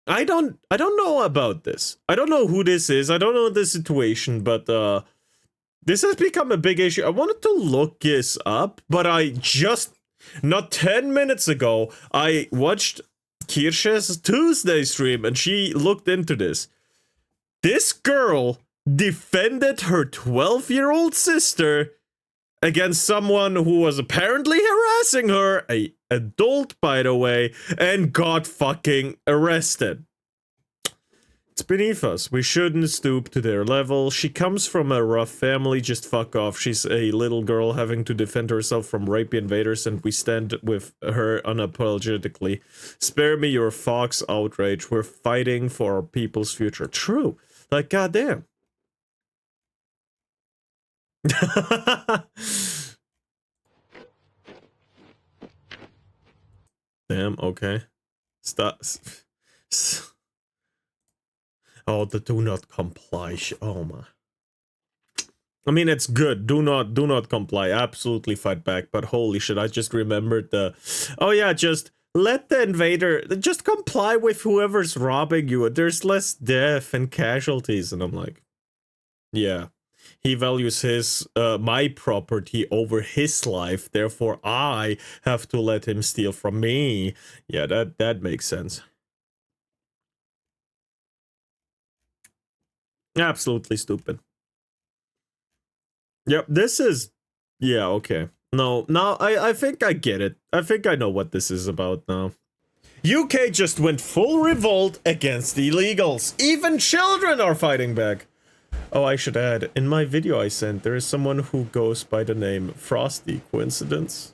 I don't know about this. I don't know who this is. I don't know the situation, but this has become a big issue. I wanted to look this up, but I just not 10 minutes ago I watched Kirsch's Tuesday stream and she looked into this. This girl defended her 12-year-old sister against someone who was apparently harassing her, a adult by the way, and got fucking arrested. It's beneath us. We shouldn't stoop to their level. She comes from a rough family. Just fuck off. She's a little girl having to defend herself from rapey invaders, and we stand with her unapologetically. Spare me your fox outrage. We're fighting for our people's future. True. Like, goddamn. Damn, okay. Stop. Oh, the do not comply. Oh my. I mean, it's good. Do not comply. Absolutely fight back. But holy shit, I just remembered the. Oh yeah, just let the invader. Just comply with whoever's robbing you. There's less death and casualties. And I'm like, yeah. He values his my property over his life. Therefore, I have to let him steal from me. Yeah, that makes sense. Absolutely stupid. Yep, this is... Yeah, okay. No, I think I get it. I think I know what this is about now. UK just went full revolt against the illegals. Even children are fighting back. Oh, I should add, in my video I sent, there is someone who goes by the name Frosty. Coincidence?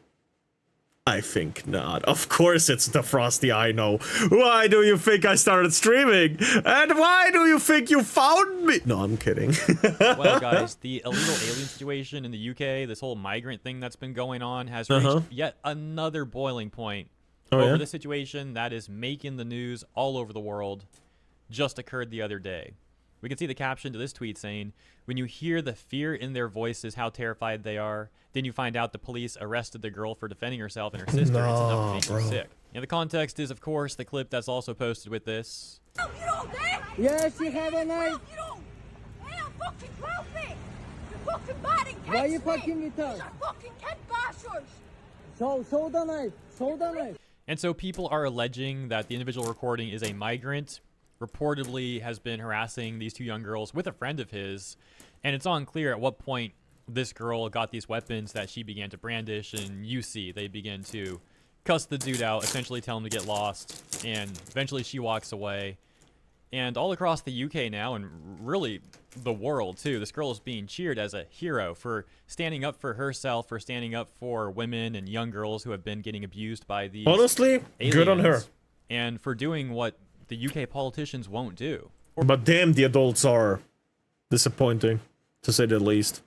I think not. Of course it's the Frosty I know. Why do you think I started streaming? And why do you think you found me? No, I'm kidding. Well, guys, the illegal alien situation in the UK, this whole migrant thing that's been going on, has reached yet another boiling point. Over the situation that is making the news all over the world just occurred the other day. We can see the caption to this tweet saying, "When you hear the fear in their voices, how terrified they are, then you find out the police arrested the girl for defending herself and her sister. It's enough to make you sick." And the context is, of course, the clip that's also posted with this. No, you don't dare! Yes, you have a knife. You don't! Hey, I'm fucking 12 feet! You're fucking bad and Why are you fucking with us? These are fucking kid bashers! Show the knife. Show the knife. And so people are alleging that the individual recording is a migrant, reportedly has been harassing these two young girls with a friend of his, and it's unclear at what point this girl got these weapons that she began to brandish, and you see they begin to cuss the dude out, essentially tell him to get lost, and eventually she walks away. And all across the UK now, and really the world too, this girl is being cheered as a hero for standing up for herself, for standing up for women and young girls who have been getting abused by these Honestly, aliens, good on her. and for doing what the UK politicians won't do. But damn, the adults are disappointing, to say the least.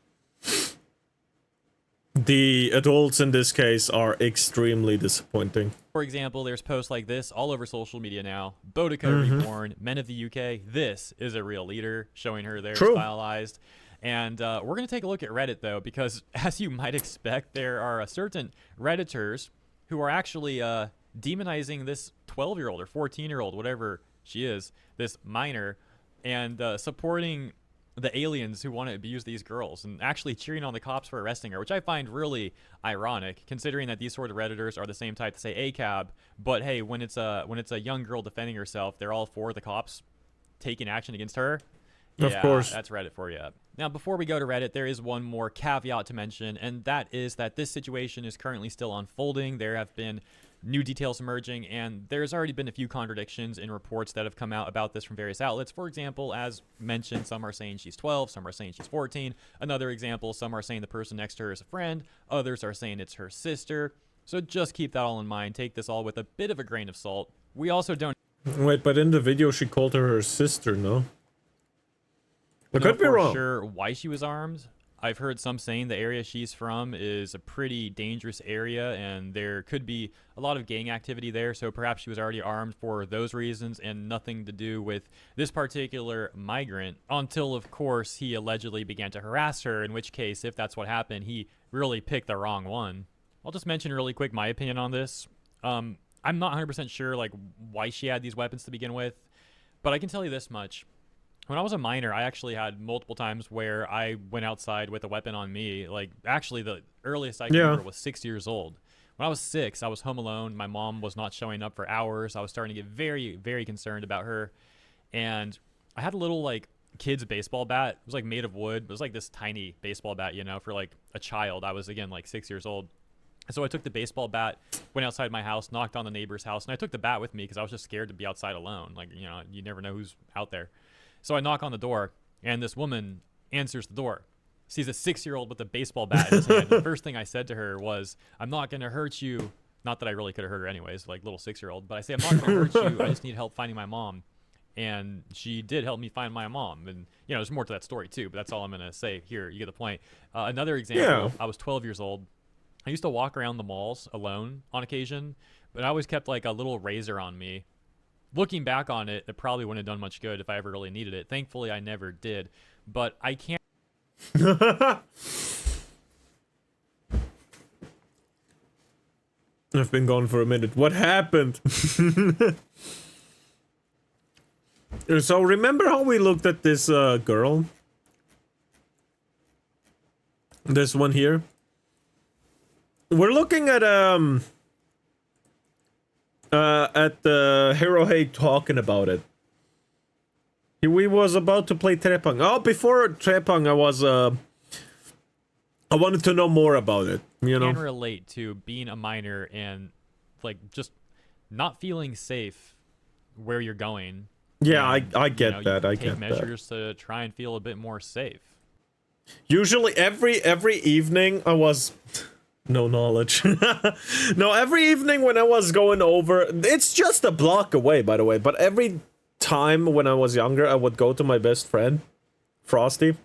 The adults in this case are extremely disappointing. For example, there's posts like this all over social media now. Boudica reborn, men of the UK, this is a real leader, showing her there stylized. And we're going to take a look at Reddit, though, because as you might expect, there are certain Redditors who are actually demonizing this 12-year-old or 14-year-old, whatever she is, this minor, and supporting the aliens who want to abuse these girls and actually cheering on the cops for arresting her, which I find really ironic, considering that these sort of Redditors are the same type to say ACAB, but hey, when it's a young girl defending herself, they're all for the cops taking action against her. Yeah, of course. That's Reddit for you. Now, before we go to Reddit, there is one more caveat to mention, and that is that this situation is currently still unfolding. There have been new details emerging, and there's already been a few contradictions in reports that have come out about this from various outlets. For example, as mentioned, some are saying she's 12, some are saying she's 14. Another example, some are saying the person next to her is a friend, others are saying it's her sister. So just keep that all in mind. Take this all with a bit of a grain of salt. We also don't... Wait, but in the video she called her sister, no? I could be wrong. Sure why she was armed. I've heard some saying the area she's from is a pretty dangerous area, and there could be a lot of gang activity there, so perhaps she was already armed for those reasons and nothing to do with this particular migrant, until, of course, he allegedly began to harass her, in which case, if that's what happened, he really picked the wrong one. I'll just mention really quick my opinion on this. I'm not 100% sure like why she had these weapons to begin with. But I can tell you this much. When I was a minor, I actually had multiple times where I went outside with a weapon on me. Like, actually, the earliest I can remember was 6 years old. When I was 6, I was home alone. My mom was not showing up for hours. I was starting to get very, very concerned about her. And I had a little, like, kid's baseball bat. It was, like, made of wood. It was, like, this tiny baseball bat, you know, for, like, a child. I was, again, like, 6 years old. So I took the baseball bat, went outside my house, knocked on the neighbor's house, and I took the bat with me because I was just scared to be outside alone. Like, you know, you never know who's out there. So I knock on the door, and this woman answers the door. Sees a 6-year-old with a baseball bat in his hand. The first thing I said to her was, "I'm not going to hurt you." Not that I really could have hurt her anyways, like little 6-year-old. But I say, "I'm not going to hurt you. I just need help finding my mom." And she did help me find my mom. And, you know, there's more to that story, too. But that's all I'm going to say here. You get the point. Another example, I was 12 years old. I used to walk around the malls alone on occasion. But I always kept, like, a little razor on me. Looking back on it, it probably wouldn't have done much good if I ever really needed it. Thankfully, I never did. But I can't. I've been gone for a minute. What happened? So remember how we looked at this girl? This one here? We're looking at the Hero Hate talking about it. We was about to play Trepang. Oh, before Trepang, I wanted to know more about it. You know, can relate to being a minor and like just not feeling safe where you're going. Yeah, and, I get you that. I take get measures to try and feel a bit more safe. Usually, every evening I was. No knowledge. No, every evening when I was going over, it's just a block away, by the way, but every time when I was younger, I would go to my best friend, Frosty.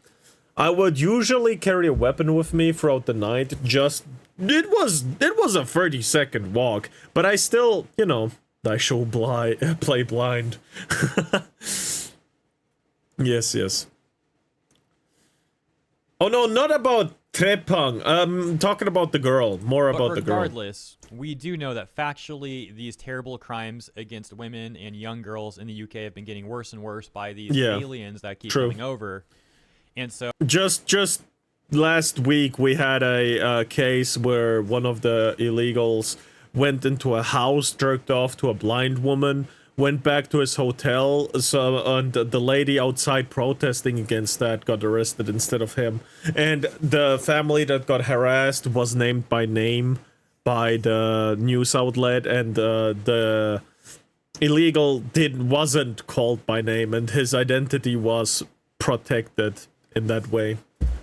I would usually carry a weapon with me throughout the night. Just, it was a 30-second walk, but I still, you know, I show play blind. Yes. Oh no, not about Trepang. Talking about the girl. More about the girl. Regardless, we do know that factually these terrible crimes against women and young girls in the UK have been getting worse and worse by these aliens that keep coming over. And so just last week we had a case where one of the illegals went into a house, jerked off to a blind woman, went back to his hotel, and the lady outside protesting against that got arrested instead of him. And the family that got harassed was named by name by the news outlet, and the illegal wasn't called by name, and his identity was protected in that way,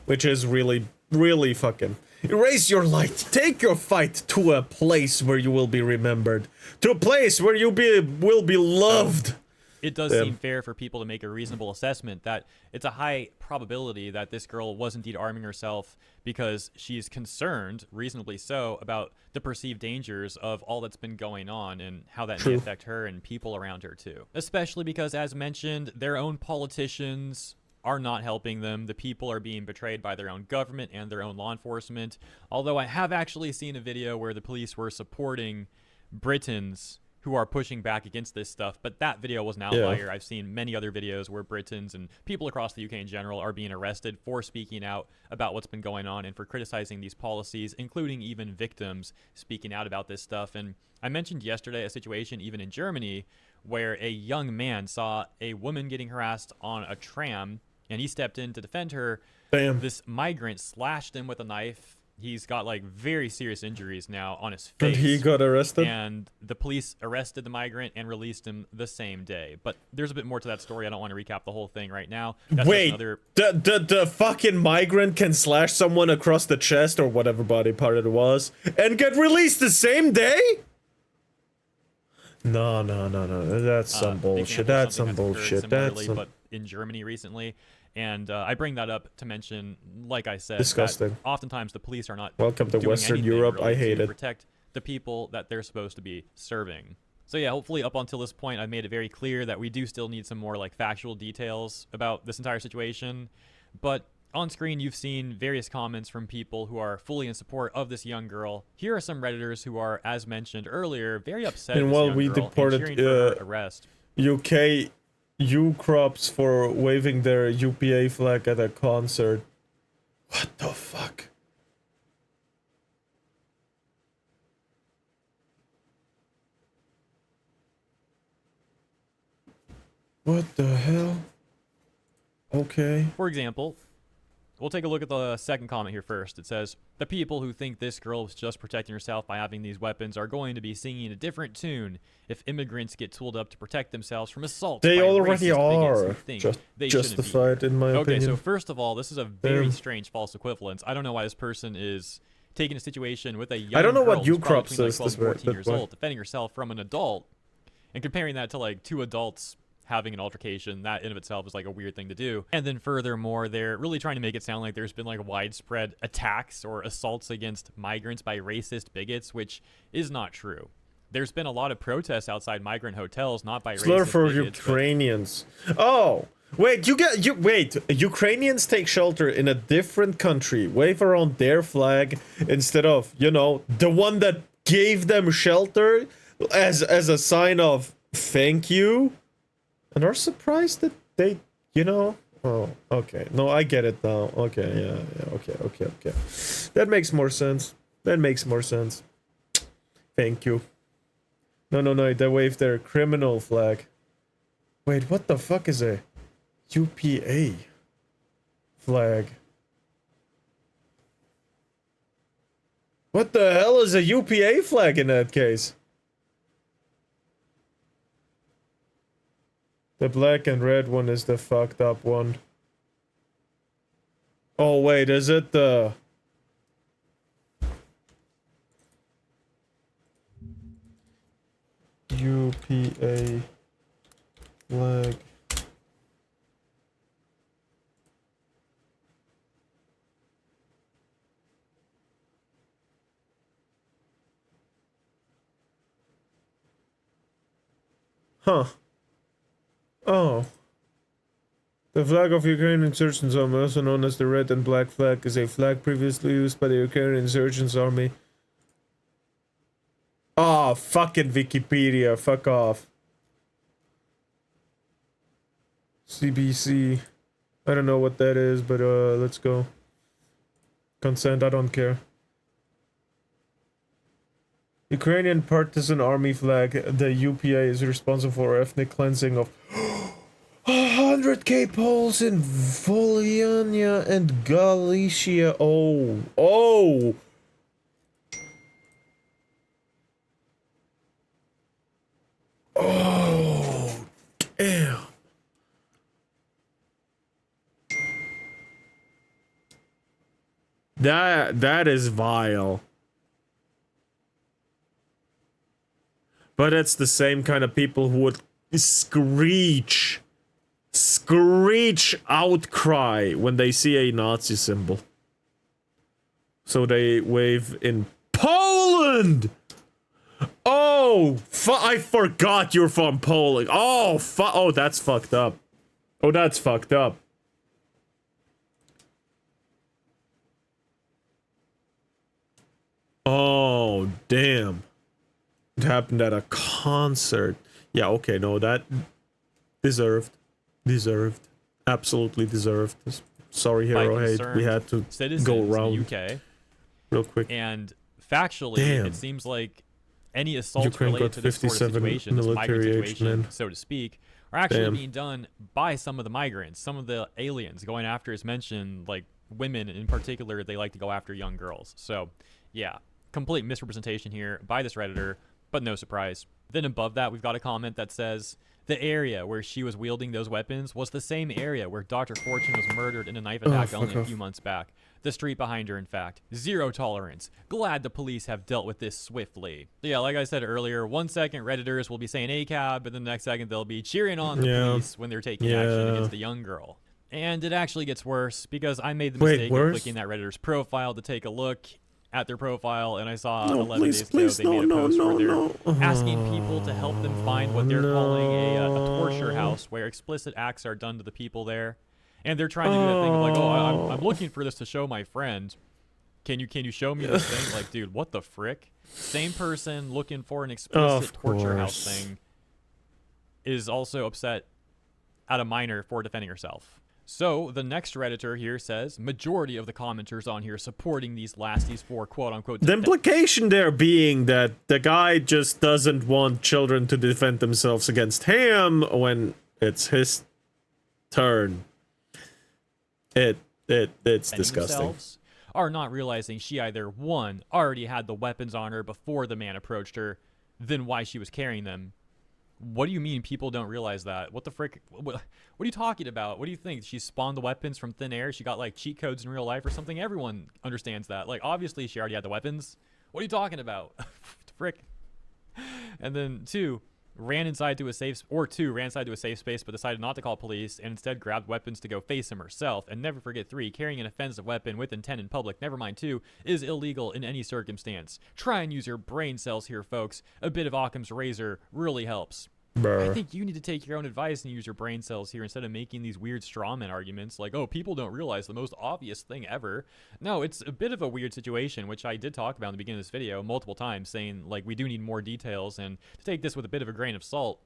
which is really, really fucking. Erase your light. Take your fight to a place where you will be remembered. To a place where you will be loved. It does seem fair for people to make a reasonable assessment that it's a high probability that this girl was indeed arming herself because she's concerned, reasonably so, about the perceived dangers of all that's been going on and how that may affect her and people around her too. Especially because, as mentioned, their own politicians are not helping them. The people are being betrayed by their own government and their own law enforcement. Although I have actually seen a video where the police were supporting Britons who are pushing back against this stuff, but that video was an outlier. I've seen many other videos where Britons and people across the UK in general are being arrested for speaking out about what's been going on and for criticizing these policies, including even victims speaking out about this stuff. And I mentioned yesterday a situation even in Germany where a young man saw a woman getting harassed on a tram and he stepped in to defend her. Damn. This migrant slashed him with a knife. He's got like very serious injuries now on his face. And he got arrested? And the police arrested the migrant and released him the same day. But there's a bit more to that story. I don't want to recap the whole thing right now. That's Wait, the fucking migrant can slash someone across the chest or whatever body part it was and get released the same day? No. That's some bullshit. That's some bullshit. That's some... But in Germany recently. And I bring that up to mention, like I said, disgusting. That oftentimes the police are not welcome to doing Western anything Europe. really I hate to it. Protect the people that they're supposed to be serving. So yeah, hopefully up until this point, I've made it very clear that we do still need some more like factual details about this entire situation. But on screen, you've seen various comments from people who are fully in support of this young girl. Here are some Redditors who are, as mentioned earlier, very upset. And at this while young we girl deported and cheering for her arrest. UK U-Crops for waving their UPA flag at a concert. What the fuck? What the hell? Okay. For example, we'll take a look at the second comment here first. It says, the people who think this girl was just protecting herself by having these weapons are going to be singing a different tune if immigrants get tooled up to protect themselves from assault. They by already racist bigots who are. think they shouldn't be Justified, here. in my Okay, opinion. so first of all, this is a very Damn. strange false equivalence. I don't know why this person is taking a situation with a young I don't know girl what who's probably U-Crops between, is, like, 12 this and 14 way, years but why? old, defending herself from an adult, and comparing that to like two adults having an altercation. That in of itself is like a weird thing to do. And then furthermore, they're really trying to make it sound like there's been like widespread attacks or assaults against migrants by racist bigots, which is not true. There's been a lot of protests outside migrant hotels, not by Slur racist for bigots, but Ukrainians. Oh, wait, wait. Ukrainians take shelter in a different country, wave around their flag instead of, you know, the one that gave them shelter as a sign of thank you, and are surprised that they, you know. Oh, okay. No, I get it now. Okay, yeah, okay. That makes more sense. Thank you. No, they waved their criminal flag. Wait, what the fuck is a UPA flag? What the hell is a UPA flag in that case? The black and red one is the fucked up one. Oh wait, is it the... UPA flag? Huh. Oh. The flag of Ukrainian Insurgents Army, also known as the red and black flag, is a flag previously used by the Ukrainian Insurgents Army. Oh, fucking Wikipedia, fuck off. CBC. I don't know what that is, but let's go. Consent, I don't care. Ukrainian Partisan Army flag, the UPA is responsible for ethnic cleansing of 100k Poles in Volhynia and Galicia. Oh. Oh, damn. That is vile. But it's the same kind of people who would screech outcry when they see a Nazi symbol. So they wave in Poland! Oh, I forgot you're from Poland. Oh, oh, that's fucked up. Oh, that's fucked up. Oh, damn. It happened at a concert. Yeah, okay, no, that deserved. Absolutely deserved. Sorry, Hero Hate. We had to go around in the UK. Real quick. And factually, Damn. it seems like any assaults Ukraine related got to this sort of 57 situation, this migrant military situation, men. so to speak, are actually Damn. being done by some of the migrants, some of the aliens going after, as mentioned, like women in particular. They like to go after young girls. So, yeah, complete misrepresentation here by this Redditor, but no surprise. Then above that, we've got a comment that says, the area where she was wielding those weapons was the same area where Dr. Fortune was murdered in a knife attack only a few months back. The street behind her, in fact. Zero tolerance. Glad the police have dealt with this swiftly. Yeah, like I said earlier, 1 second Redditors will be saying ACAB, but then the next second they'll be cheering on the police when they're taking action against the young girl. And it actually gets worse, because I made the mistake of clicking that Redditor's profile to take a look at their profile, and I saw 11 days ago they made a post where they're asking people to help them find what they're calling a torture house where explicit acts are done to the people there. And they're trying to do that thing of like, oh, I'm looking for this to show my friend. Can you show me this thing? Like, dude, what the frick? Same person looking for an explicit torture house thing is also upset at a minor for defending herself. So the next Redditor here says, majority of the commenters on here supporting these four quote-unquote... The implication there being that the guy just doesn't want children to defend themselves against him when it's his turn. It's disgusting. Are not realizing she either, one, already had the weapons on her before the man approached her, then why she was carrying them. What do you mean people don't realize that? What the frick? What are you talking about? What do you think? She spawned the weapons from thin air? She got like cheat codes in real life or something? Everyone understands that. Like, obviously she already had the weapons. What are you talking about? Frick. And then two, ran inside to a safe space but decided not to call police and instead grabbed weapons to go face him herself. And never forget, 3, carrying an offensive weapon with intent in public, never mind 2, is illegal in any circumstance. Try and use your brain cells here, folks. A bit of Occam's razor really helps. I think you need to take your own advice and use your brain cells here instead of making these weird strawman arguments like, oh, people don't realize the most obvious thing ever. No, it's a bit of a weird situation, which I did talk about in the beginning of this video multiple times, saying like we do need more details and to take this with a bit of a grain of salt.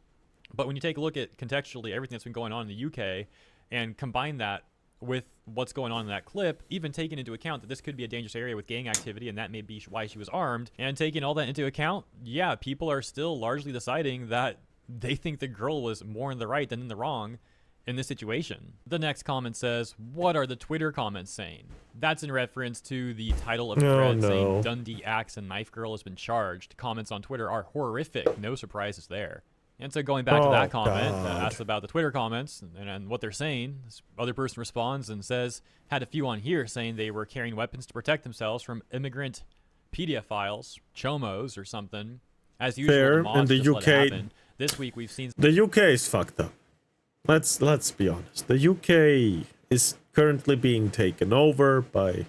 But when you take a look at contextually everything that's been going on in the UK and combine that with what's going on in that clip, even taking into account that this could be a dangerous area with gang activity and that may be why she was armed, and taking all that into account, yeah, people are still largely deciding that they think the girl was more in the right than in the wrong in this situation. The next comment says, what are the Twitter comments saying? That's in reference to the title of the thread saying Dundee Axe and Knife Girl has been charged. Comments on Twitter are horrific. No surprises there. And so going back to that comment that asks about the Twitter comments and what they're saying, this other person responds and says, had a few on here saying they were carrying weapons to protect themselves from immigrant pedophiles, chomos or something. As usual, in the UK, this week we've seen the UK is fucked up. Let's be honest. The UK is currently being taken over by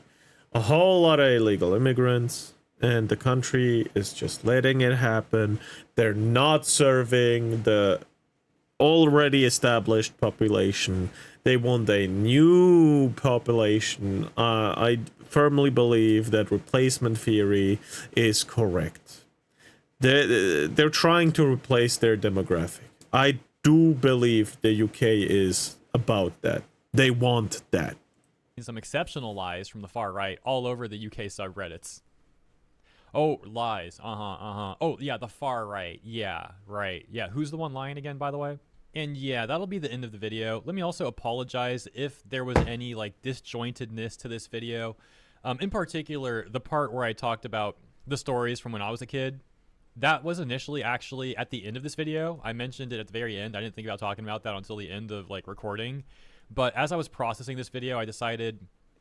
a whole lot of illegal immigrants, and the country is just letting it happen. They're not serving the already established population. They want a new population. I firmly believe that replacement theory is correct. They're trying to replace their demographic. I do believe the UK is about that. They want that. Some exceptional lies from the far right all over the UK subreddits. Oh, lies. Oh, yeah, the far right. Yeah, right. Yeah, who's the one lying again, by the way? And yeah, that'll be the end of the video. Let me also apologize if there was any like disjointedness to this video. In particular, the part where I talked about the stories from when I was a kid. That was initially actually at the end of this video. I mentioned it at the very end. I didn't think about talking about that until the end of like recording. But as I was processing this video, I decided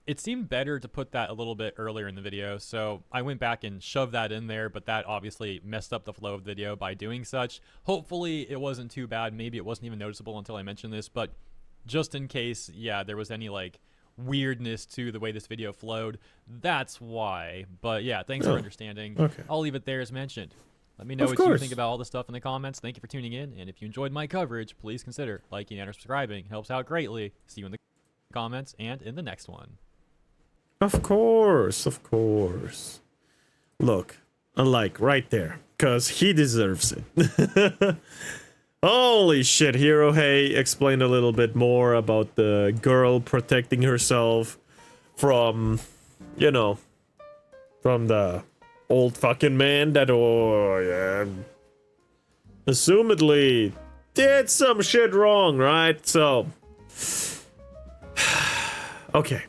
it seemed better to put that a little bit earlier in the video. So I went back and shoved that in there, but that obviously messed up the flow of the video by doing such. Hopefully it wasn't too bad. Maybe it wasn't even noticeable until I mentioned this, but just in case, yeah, there was any like weirdness to the way this video flowed, that's why. But yeah, thanks for understanding. Okay. I'll leave it there as mentioned. Let me know what you think about all this stuff in the comments. Thank you for tuning in. And if you enjoyed my coverage, please consider liking and or subscribing. It helps out greatly. See you in the comments and in the next one. Of course, of course. Look, a like right there, because he deserves it. Holy shit, Hero Hey explained a little bit more about the girl protecting herself from, you know, from the old fucking man that, assumedly did some shit wrong, right? So, okay.